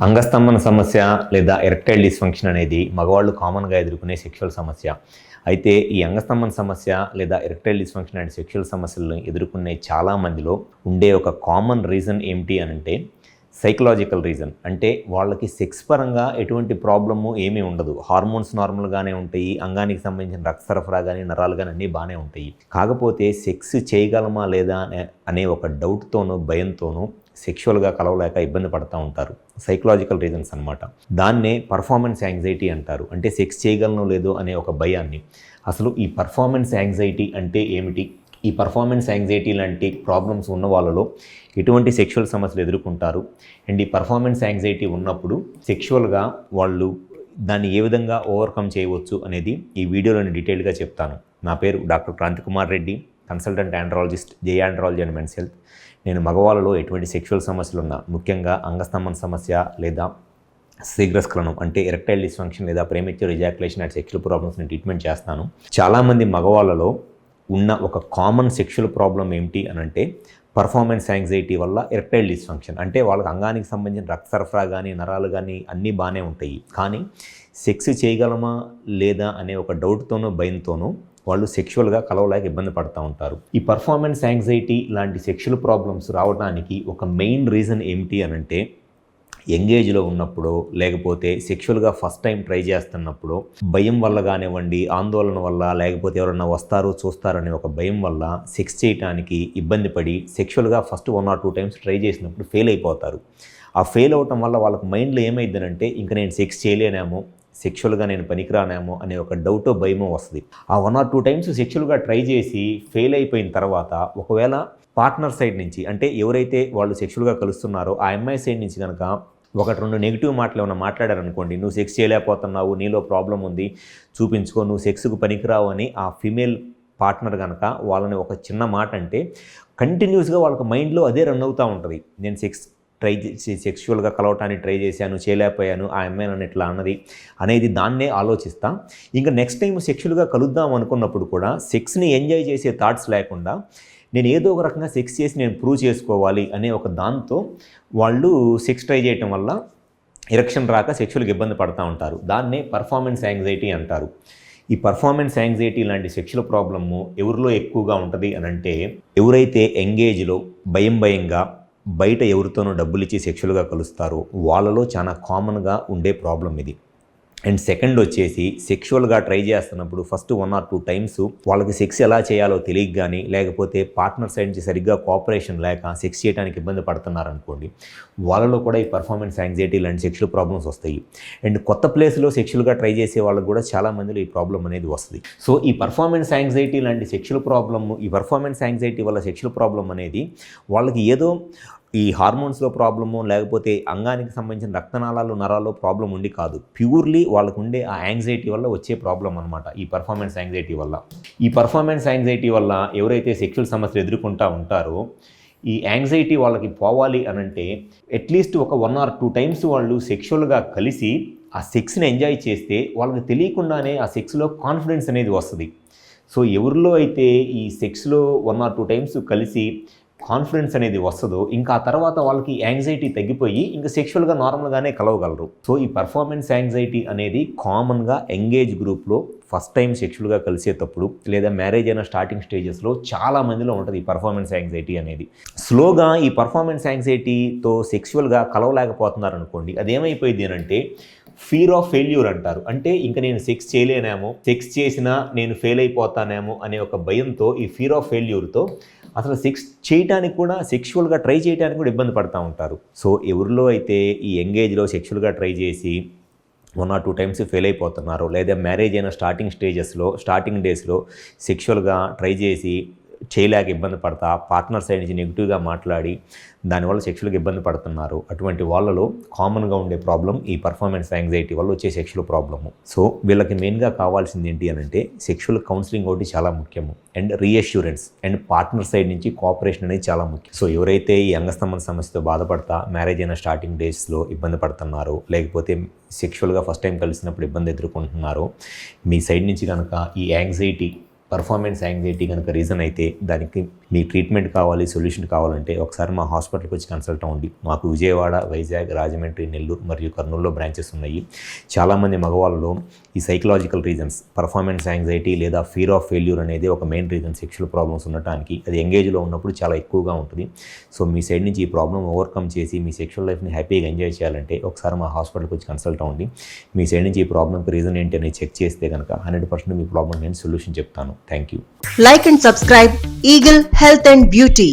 అంగస్తంభన సమస్య లేదా erectile dysfunction అనేది మగవాళ్ళు కామన్గా ఎదుర్కొనే సెక్షువల్ సమస్య. అయితే ఈ అంగస్తంభన సమస్య లేదా ఎరెక్టైల్ డిస్ఫంక్షన్ అనే సెక్షువల్ సమస్యలను ఎదుర్కొనే చాలామందిలో ఉండే ఒక కామన్ రీజన్ ఏమిటి అనంటే సైకలాజికల్ రీజన్. అంటే వాళ్ళకి సెక్స్ పరంగా ఎటువంటి ప్రాబ్లము ఏమీ ఉండదు, హార్మోన్స్ నార్మల్గానే ఉంటాయి, అంగానికి సంబంధించిన రక్త సరఫరా కానీ నరాలు కానీ అన్నీ బాగానే ఉంటాయి. కాకపోతే సెక్స్ చేయగలమా లేదా అనే ఒక డౌట్తోనూ భయంతోనూ సెక్షువల్గా కలవలేక ఇబ్బంది పడుతూ ఉంటారు. సైకలాజికల్ రీజన్స్ అనమాట. దాన్నే పర్ఫార్మెన్స్ యాంగ్జైటీ అంటారు. అంటే సెక్స్ చేయగలనో లేదో అనే ఒక భయాన్ని. అసలు ఈ పర్ఫార్మెన్స్ యాంగ్జైటీ అంటే ఏమిటి, ఈ పర్ఫార్మెన్స్ యాంగ్జైటీ లాంటి ప్రాబ్లమ్స్ ఉన్న వాళ్ళలో ఎటువంటి సెక్షువల్ సమస్యలు ఎదుర్కొంటారు, అండ్ ఈ పర్ఫార్మెన్స్ యాంగ్జైటీ ఉన్నప్పుడు సెక్షువల్గా వాళ్ళు దాన్ని ఏ విధంగా ఓవర్కమ్ చేయవచ్చు అనేది ఈ వీడియోలో నేను డీటెయిల్గా చెప్తాను. నా పేరు doctor Kranthi Kumar Reddy, consultant andrologist, J andrology and men's health. నేను మగవాళ్ళలో ఎటువంటి సెక్షువల్ సమస్యలు ఉన్నా, ముఖ్యంగా అంగస్తంభన సమస్య లేదా శీఘ్రస్ఖలనం అంటే ఎరెక్టైల్ డిస్ఫంక్షన్ లేదా ప్రీమెచ్యూర్ ఎజాక్యులేషన్ అనే సెక్షువల్ ప్రాబ్లమ్స్ని ట్రీట్మెంట్ చేస్తాను. చాలామంది మగవాళ్ళలో ఉన్న ఒక కామన్ సెక్షువల్ ప్రాబ్లం ఏమిటి అనంటే పర్ఫార్మెన్స్ యాంగ్జైటీ వల్ల ఎరెక్టైల్ డిస్ఫంక్షన్. అంటే వాళ్ళకి అంగానికి సంబంధించిన రక్త సరఫరా కానీ నరాలు కానీ అన్నీ బాగానే ఉంటాయి, కానీ సెక్స్ చేయగలమా లేదా అనే ఒక డౌట్తోనూ భయంతోనూ వాళ్ళు సెక్షువల్గా కలవలేక ఇబ్బంది పడుతూ ఉంటారు. ఈ పర్ఫార్మెన్స్ యాంగ్జైటీ లాంటి సెక్షువల్ ప్రాబ్లమ్స్ రావడానికి ఒక మెయిన్ రీజన్ ఏమిటి అనంటే యంగేజ్లో ఉన్నప్పుడు, లేకపోతే సెక్షువల్గా ఫస్ట్ టైం ట్రై చేస్తున్నప్పుడు భయం వల్ల కానివ్వండి, ఆందోళన వల్ల, లేకపోతే ఎవరన్నా వస్తారు చూస్తారనే ఒక భయం వల్ల సెక్స్ చేయడానికి ఇబ్బంది పడి సెక్షువల్గా ఫస్ట్ 1 or 2 times ట్రై చేసినప్పుడు ఫెయిల్ అయిపోతారు. ఆ ఫెయిల్ అవటం వల్ల వాళ్ళకి మైండ్లో ఏమైందనంటే ఇంకా నేను సెక్స్ చేయలేనేమో, సెక్షువల్గా నేను పనికిరానేమో అనే ఒక డౌటో భయమో వస్తుంది. ఆ 1 or 2 times సెక్షువల్గా ట్రై చేసి ఫెయిల్ అయిపోయిన తర్వాత ఒకవేళ పార్ట్నర్ సైడ్ నుంచి, అంటే ఎవరైతే వాళ్ళు సెక్షువల్గా కలుస్తున్నారో ఆ అమ్మాయి సైడ్ నుంచి కనుక 1-2 నెగిటివ్ మాటలు ఏమైనా మాట్లాడారనుకోండి, నువ్వు సెక్స్ చేయలేకపోతున్నావు, నీలో ప్రాబ్లం ఉంది, చూపించుకో, నువ్వు సెక్స్కు పనికిరావు అని ఆ ఫీమేల్ పార్ట్నర్ కనుక వాళ్ళని ఒక చిన్న మాట అంటే కంటిన్యూస్గా వాళ్ళకి మైండ్లో అదే రన్ అవుతూ ఉంటుంది. నేను సెక్షువల్గా కలవటానికి ట్రై చేశాను, చేయలేకపోయాను, ఆ అమ్మాయి నన్ను ఇట్లా అన్నది అనేది దాన్నే ఆలోచిస్తా. ఇంకా నెక్స్ట్ టైం సెక్షువల్గా కలుద్దాం అనుకున్నప్పుడు కూడా సెక్స్ని ఎంజాయ్ చేసే థాట్స్ లేకుండా నేను ఏదో ఒక రకంగా సెక్స్ చేసి నేను ప్రూవ్ చేసుకోవాలి అనే ఒక దాంతో వాళ్ళు సెక్స్ ట్రై చేయటం వల్ల ఎరెక్షన్ రాక సెక్షువల్గా ఇబ్బంది పడుతూ ఉంటారు. దాన్నే పర్ఫార్మెన్స్ యాంగ్జైటీ అంటారు. ఈ పర్ఫార్మెన్స్ యాంగ్జైటీ లాంటి సెక్షువల్ ప్రాబ్లము ఎవరిలో ఎక్కువగా ఉంటుంది అనంటే ఎవరైతే ఎంగేజ్లో భయంగా బయట ఎవరితోనో డబ్బులు ఇచ్చి సెక్షువల్గా కలుస్తారో వాళ్ళలో చాలా కామన్గా ఉండే ప్రాబ్లం ఇది. అండ్ సెకండ్ వచ్చేసి సెక్షువల్గా ట్రై చేస్తున్నప్పుడు ఫస్ట్ 1 or 2 times వాళ్ళకి సెక్స్ ఎలా చేయాలో తెలియక కానీ, లేకపోతే పార్ట్నర్ సైడ్ నుంచి సరిగ్గా కోఆపరేషన్ లేక సెక్స్ చేయడానికి ఇబ్బంది పడుతున్నారనుకోండి, వాళ్ళలో కూడా ఈ పర్ఫార్మెన్స్ యాంగ్జైటీ లాంటి సెక్షువల్ ప్రాబ్లమ్స్ వస్తాయి. అండ్ కొత్త ప్లేస్లో సెక్షువల్గా ట్రై చేసే వాళ్ళకి కూడా చాలా మందిలో ఈ ప్రాబ్లం అనేది వస్తుంది. సో ఈ పర్ఫార్మెన్స్ యాంగ్జైటీ లాంటి సెక్షువల్ ప్రాబ్లమ్, ఈ పర్ఫార్మెన్స్ యాంగ్జైటీ వల్ల సెక్షువల్ ప్రాబ్లం అనేది వాళ్ళకి ఏదో ఈ హార్మోన్స్లో ప్రాబ్లము, లేకపోతే అంగానికి సంబంధించిన రక్తనాళాలు నరాల్లో ప్రాబ్లం ఉండి కాదు, ప్యూర్లీ వాళ్ళకు ఉండే ఆ యాంగ్జైటీ వల్ల వచ్చే ప్రాబ్లం అనమాట ఈ పర్ఫార్మెన్స్ యాంగ్జైటీ వల్ల. ఈ పర్ఫార్మెన్స్ యాంగ్జైటీ వల్ల ఎవరైతే సెక్షువల్ సమస్యలు ఎదుర్కొంటూ ఉంటారో ఈ యాంగ్జైటీ వాళ్ళకి పోవాలి అనంటే అట్లీస్ట్ ఒక 1 or 2 times వాళ్ళు సెక్షువల్గా కలిసి ఆ సెక్స్ని ఎంజాయ్ చేస్తే వాళ్ళకి తెలియకుండానే ఆ సెక్స్లో కాన్ఫిడెన్స్ అనేది వస్తుంది. సో ఎవరిలో అయితే ఈ సెక్స్లో 1 or 2 times కలిసి కాన్ఫిడెన్స్ అనేది వస్తుందో ఇంకా ఆ తర్వాత వాళ్ళకి యాంగ్జైటీ తగ్గిపోయి ఇంకా సెక్షువల్గా నార్మల్గానే కలవగలరు. సో ఈ పర్ఫార్మెన్స్ యాంగ్జైటీ అనేది కామన్గా ఎంగేజ్ గ్రూప్లో ఫస్ట్ టైం సెక్షువల్గా కలిసేటప్పుడు లేదా మ్యారేజ్ అయిన స్టార్టింగ్ స్టేజెస్లో చాలా మందిలో ఉంటుంది ఈ పర్ఫార్మెన్స్ యాంగ్జైటీ అనేది. స్లోగా ఈ పర్ఫార్మెన్స్ యాంగ్జైటీతో సెక్షువల్గా కలవలేకపోతున్నారు అనుకోండి, అదేమైపోయింది అంటే ఫియర్ ఆఫ్ ఫెయిల్యూర్ అంటారు. అంటే ఇంకా నేను సెక్స్ చేయలేనేమో, సెక్స్ చేసినా నేను ఫెయిల్ అయిపోతానేమో అనే ఒక భయంతో, ఈ ఫియర్ ఆఫ్ ఫెయిల్యూర్తో అసలు సెక్స్ చేయడానికి కూడా, సెక్షువల్గా ట్రై చేయడానికి కూడా ఇబ్బంది పడుతూ ఉంటారు. సో ఎవరిలో అయితే ఈ ఎంగేజ్లో సెక్షువల్గా ట్రై చేసి 1 or 2 times ఫెయిల్ అయిపోతున్నారు, లేదా మ్యారేజ్ అయిన స్టార్టింగ్ డేస్లో సెక్షువల్గా ట్రై చేసి చేయలేక ఇబ్బంది పడతా పార్ట్నర్ సైడ్ నుంచి నెగిటివ్గా మాట్లాడి దానివల్ల సెక్షువల్గా ఇబ్బంది పడుతున్నారు, అటువంటి వాళ్ళలో కామన్గా ఉండే ప్రాబ్లం ఈ పర్ఫార్మెన్స్ యాంగ్జైటీ వల్ల వచ్చే సెక్షువల్ ప్రాబ్లము. సో వీళ్ళకి మెయిన్గా కావాల్సింది ఏంటి అనంటే సెక్షువల్ కౌన్సిలింగ్ ఒకటి చాలా ముఖ్యము, and reassurance and partner side నుంచి కోఆపరేషన్ అనేది చాలా ముఖ్యం. సో ఎవరైతే ఈ అంగస్తంభన సమస్యతో బాధపడతా మ్యారేజ్ అయిన స్టార్టింగ్ డేస్లో ఇబ్బంది పడుతున్నారో, లేకపోతే సెక్షువల్గా ఫస్ట్ టైం కలిసినప్పుడు ఇబ్బంది ఎదుర్కొంటున్నారో, మీ సైడ్ నుంచి కనుక ఈ యాంగ్జైటీ, పర్ఫార్మెన్స్ యాంగ్జైటీ కనుక రీజన్ అయితే దానికి మీ ట్రీట్మెంట్ కావాలి, సొల్యూషన్ కావాలంటే ఒకసారి మా హాస్పిటల్కి వచ్చి కన్సల్ట్ అవ్వండి. మాకు విజయవాడ, వైజాగ్, రాజమండ్రి, నెల్లూరు మరియు కర్నూలులో బ్రాంచెస్ ఉన్నాయి. చాలామంది మగవాళ్ళలో ఈ సైకలాజికల్ రీజన్స్, పర్ఫార్మెన్స్ యాంగ్జైటీ లేదా ఫియర్ ఆఫ్ ఫెయిల్యూర్ అనేది ఒక మెయిన్ రీజన్ సెక్షువల్ ప్రాబ్లమ్స్ ఉండటానికి. అది ఎంగేజ్లో ఉన్నప్పుడు చాలా ఎక్కువగా ఉంటుంది. సో మీ సైడ్ నుంచి ఈ ప్రాబ్లం ఓవర్కమ్ చేసి మీ సెక్షువల్ లైఫ్ని హ్యాపీగా ఎంజాయ్ చేయాలంటే ఒకసారి మా హాస్పిటల్కి వచ్చి కన్సల్ట్ అవ్వండి. మీ సైడ్ నుంచి ఈ ప్రాబ్లంకి రీజన్ ఏంటి అనేది చెక్ చేస్తే కనుక 100% మీ ప్రాబ్లం నేను సొల్యూషన్ చెప్తాను. Thank you. Like and subscribe Eagle Health and Beauty.